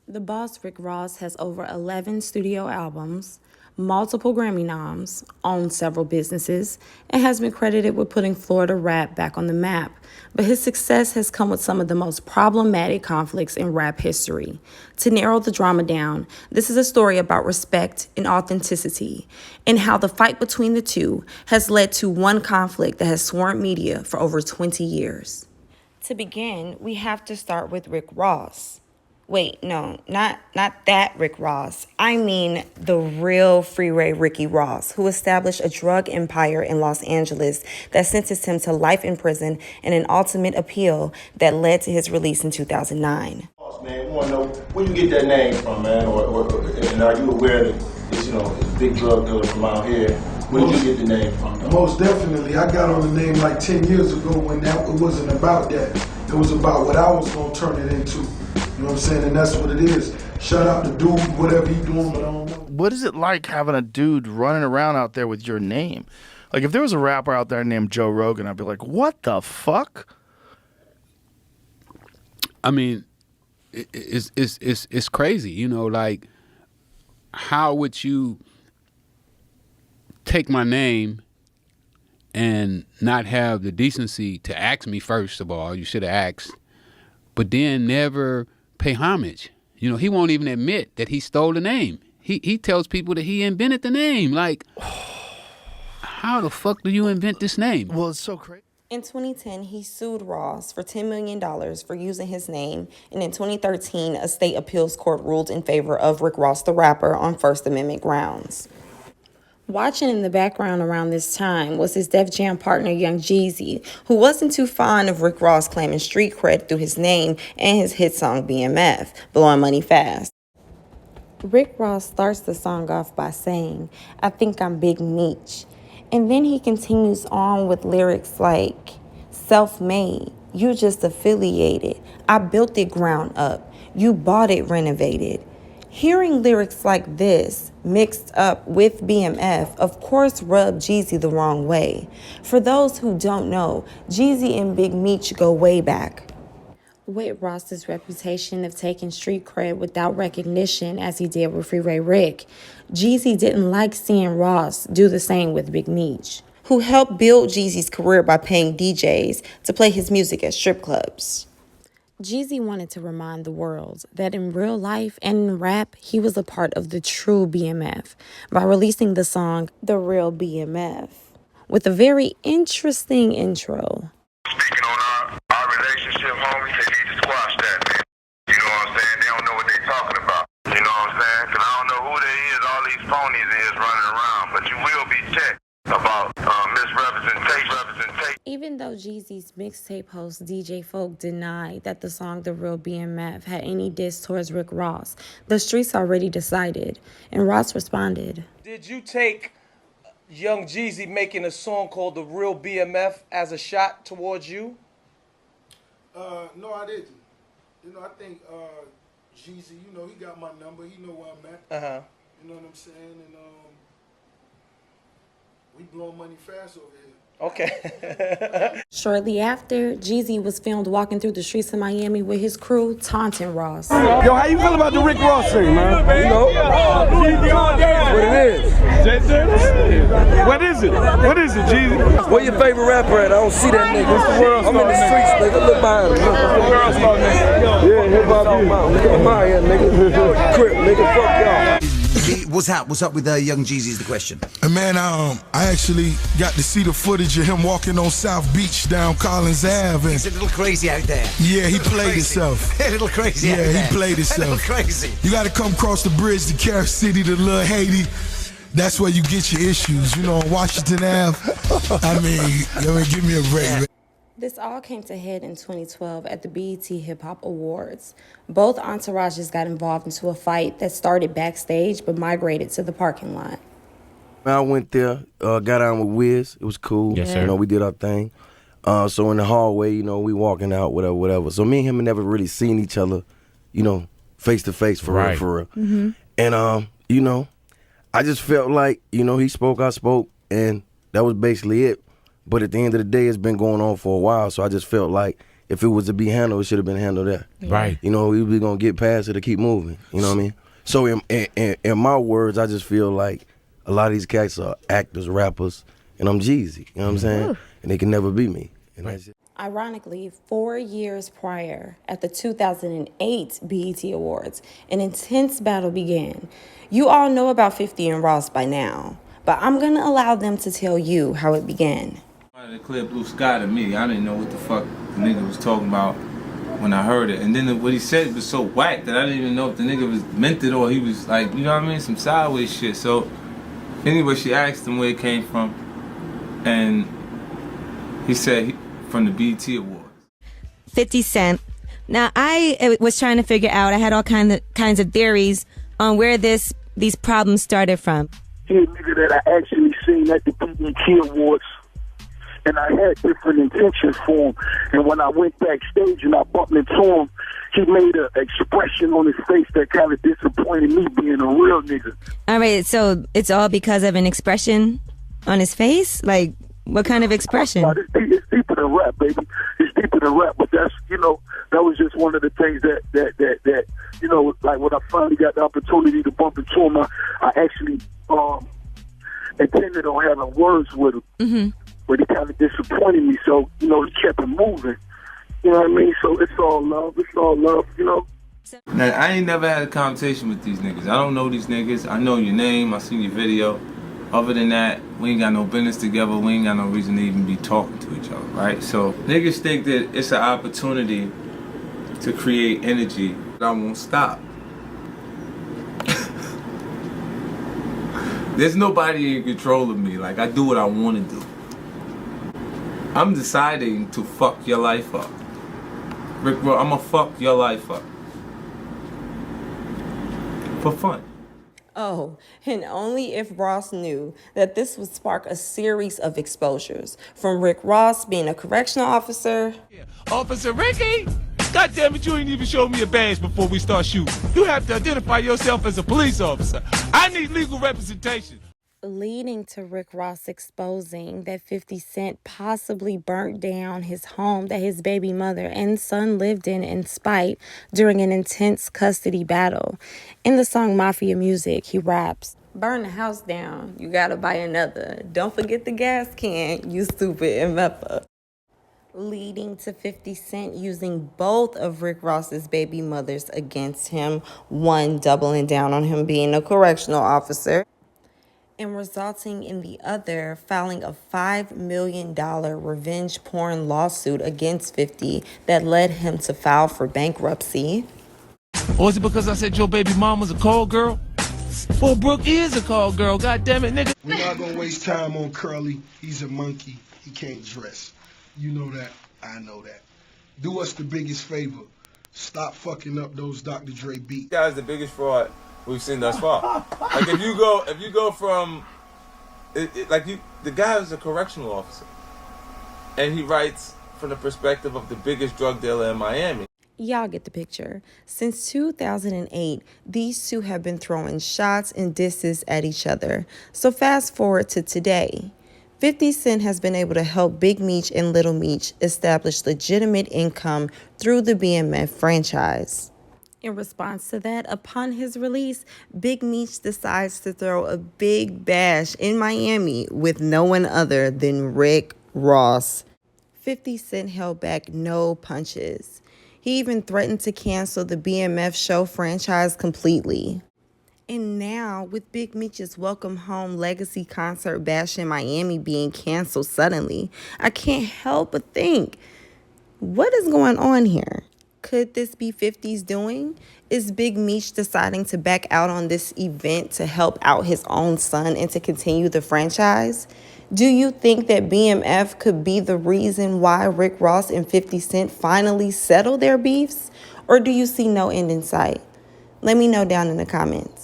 The boss Rick Ross has over 11 studio albums, multiple Grammy noms, owns several businesses, and has been credited with putting Florida rap back on the map. But his success has come with some of the most problematic conflicts in rap history. To narrow the drama down, this is a story about respect and authenticity, and how the fight between the two has led to one conflict that has swarmed media for over 20 years. To begin, we have to start with Rick Ross. Wait, no, not that Rick Ross. I mean the real Freeway Ricky Ross, who established a drug empire in Los Angeles that sentenced him to life in prison and an ultimate appeal that led to his release in 2009. Man, we want to know where you get that name from, man, and are you aware that it's, it's a big drug dealer from out here? Where did you get the name from, though? Most definitely. I got on the name like 10 years ago when it wasn't about that. It was about what I was going to turn it into. You know what I'm saying? And that's what it is. Shout out to dude, whatever he doing, but I don't know. What is it like having a dude running around out there with your name? Like, if there was a rapper out there named Joe Rogan, I'd be like, what the fuck? I mean, it's crazy, you know, like, how would you take my name and not have the decency to ask me first of all? You should have asked, but then never pay homage. You know, he won't even admit that he stole the name. He tells people that he invented the name. Like, how the fuck do you invent this name? Well, it's so crazy. In 2010, he sued Ross for $10 million for using his name, and in 2013, a state appeals court ruled in favor of Rick Ross, the rapper, on First Amendment grounds. Watching in the background around this time was his Def Jam partner, Young Jeezy, who wasn't too fond of Rick Ross claiming street cred through his name and his hit song BMF, Blowing Money Fast. Rick Ross starts the song off by saying, "I think I'm Big Meech." And then he continues on with lyrics like, "Self-made, you just affiliated. I built it ground up. You bought it renovated." Hearing lyrics like this mixed up with BMF, of course, rubbed Jeezy the wrong way. For those who don't know, Jeezy and Big Meech go way back. With Ross's reputation of taking street cred without recognition, as he did with Freeway Rick, Jeezy didn't like seeing Ross do the same with Big Meech, who helped build Jeezy's career by paying DJs to play his music at strip clubs. Jeezy wanted to remind the world that in real life and in rap, he was a part of the true BMF by releasing the song The Real BMF with a very interesting intro. Speaking on our relationship, homies, they need to squash that, man. You know what I'm saying? They don't know what they're talking about. You know what I'm saying? Because I don't know who they is, all these phonies is running around. But you will be checked about misrepresentation. Even though Jeezy's mixtape host DJ Folk denied that the song The Real BMF had any diss towards Rick Ross, the streets already decided, and Ross responded. Did you take Young Jeezy making a song called The Real BMF as a shot towards you? No, I didn't. You know, I think Jeezy, you know, he got my number. He know where I'm at. Uh-huh. You know what I'm saying? And we blowing money fast over here. Okay. Shortly after, Jeezy was filmed walking through the streets of Miami with his crew, taunting Ross. Yo, how you feel about the Rick Ross thing, man? You know, what it is. What is it? What is it, Jeezy? Where your favorite rapper at? I don't see that nigga. What's the world I'm in the streets, nigga. Look behind me. Yeah, hip hop. Nigga, I'm out here, nigga. Crip, nigga, fuck y'all. What's up with Young Jeezy is the question. Man, I actually got to see the footage of him walking on South Beach down Collins Ave. It's a little crazy out there. Yeah, he played himself. A little crazy out there. Yeah, he played himself. A little crazy. You got to come across the bridge to Carrick City to Little Haiti. That's where you get your issues. You know, on Washington Ave. I mean, give me a break, man. This all came to head in 2012 at the BET Hip Hop Awards. Both entourages got involved into a fight that started backstage but migrated to the parking lot. I went there, got on with Wiz. It was cool. Yes, sir. You know, we did our thing. So in the hallway, you know, we walking out, whatever. So me and him had never really seen each other, you know, face to face for real. Mm-hmm. And, you know, I just felt like, you know, he spoke, I spoke, and that was basically it. But at the end of the day, it's been going on for a while, so I just felt like if it was to be handled, it should have been handled there. Right. You know, we was gonna get past it or keep moving. You know what I mean? So in my words, I just feel like a lot of these cats are actors, rappers, and I'm Jeezy. You know what I'm saying? And they can never be me. And that's it. Ironically, 4 years prior, at the 2008 BET Awards, an intense battle began. You all know about 50 and Ross by now, but I'm gonna allow them to tell you how it began. The clear blue sky to me. I didn't know what the fuck the nigga was talking about when I heard it. And then what he said was so whack that I didn't even know if the nigga was meant it or he was like, you know what I mean? Some sideways shit. So anyway, she asked him where it came from. And he said from the BET Awards. 50 Cent. Now, I was trying to figure out, I had all kinds of theories on where these problems started from. He a nigga that I actually seen at the BET Awards, and I had different intentions for him. And when I went backstage and I bumped into him, he made an expression on his face that kind of disappointed me being a real nigga. All right, so it's all because of an expression on his face? Like, what kind of expression? It's deeper than rap, baby. It's deeper than rap, but that's, you know, that was just one of the things that you know, like when I finally got the opportunity to bump into him, I actually intended on having words with him. Mm-hmm. But he kind of disappointed me, so, you know, he kept it moving. You know what I mean? So it's all love, you know? Now, I ain't never had a conversation with these niggas. I don't know these niggas. I know your name. I seen your video. Other than that, we ain't got no business together. We ain't got no reason to even be talking to each other, right? So niggas think that it's an opportunity to create energy that I won't stop. There's nobody in control of me. Like, I do what I want to do. I'm deciding to fuck your life up. Rick Ross, I'm gonna fuck your life up. For fun. Oh, and only if Ross knew that this would spark a series of exposures, from Rick Ross being a correctional officer. Officer Ricky! God damn it, you ain't even showed me a badge before we start shooting. You have to identify yourself as a police officer. I need legal representation. Leading to Rick Ross exposing that 50 Cent possibly burnt down his home that his baby mother and son lived in spite during an intense custody battle. In the song Mafia Music, he raps, "Burn the house down, you gotta buy another. Don't forget the gas can, you stupid MFer." Leading to 50 Cent using both of Rick Ross's baby mothers against him, one doubling down on him being a correctional officer, and resulting in the other filing a $5 million revenge porn lawsuit against 50 that led him to file for bankruptcy. Or is it because I said your baby mama's a call girl? Well, Brooke is a call girl, god damn it, nigga. We're not gonna waste time on Curly. He's a monkey. He can't dress. You know that. I know that. Do us the biggest favor. Stop fucking up those Dr. Dre beats. This guy's the biggest fraud we've seen thus far. Like if you go from the guy is a correctional officer, and he writes from the perspective of the biggest drug dealer in Miami. Y'all get the picture. Since 2008, these two have been throwing shots and disses at each other. So fast forward to today. 50 Cent has been able to help Big Meech and Little Meech establish legitimate income through the BMF franchise. In response to that, upon his release, Big Meech decides to throw a big bash in Miami with no one other than Rick Ross. 50 Cent held back no punches. He even threatened to cancel the BMF show franchise completely. And now, with Big Meech's Welcome Home Legacy concert bash in Miami being canceled suddenly, I can't help but think, what is going on here? Could this be 50's doing? Is Big Meech deciding to back out on this event to help out his own son and to continue the franchise? Do you think that BMF could be the reason why Rick Ross and 50 Cent finally settle their beefs? Or do you see no end in sight? Let me know down in the comments.